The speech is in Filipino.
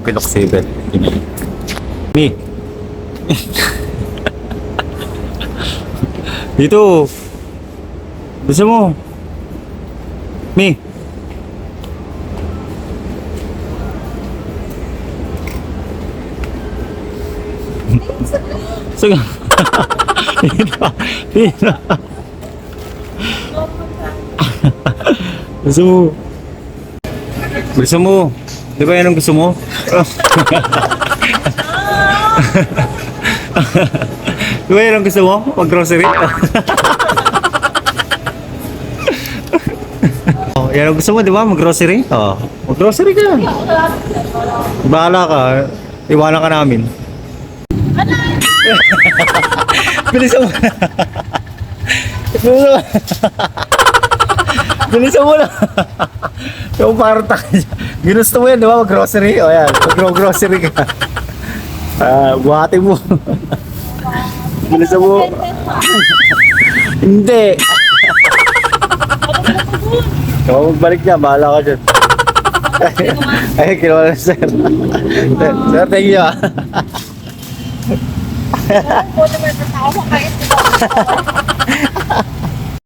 Pilok 7. Mi. Dito. Gusto mo? Mi. Sige. Dito. Dito. Gusto mo? Gusto mo? Di ba yan ang gusto mo? Di ba yan ang gusto mo? Mag-grocery? Oh, yan ang gusto mo, di ba? Mag-grocery? Oh, mag-grocery ka. Bahala ka. Iwanan ka namin. Bilisan mo. Bilisan mo. Bilisan mo na. Yung parang ginusto mo yan, di ba? Mag-grocery? O yan, mag-grocery ka. Buhati mo. Bilisan mo. Hindi. Kung magbalik niya, bahala ka dyan. Ay, kinuha na sir. Sir, thank you. Po naman sa tao, makain.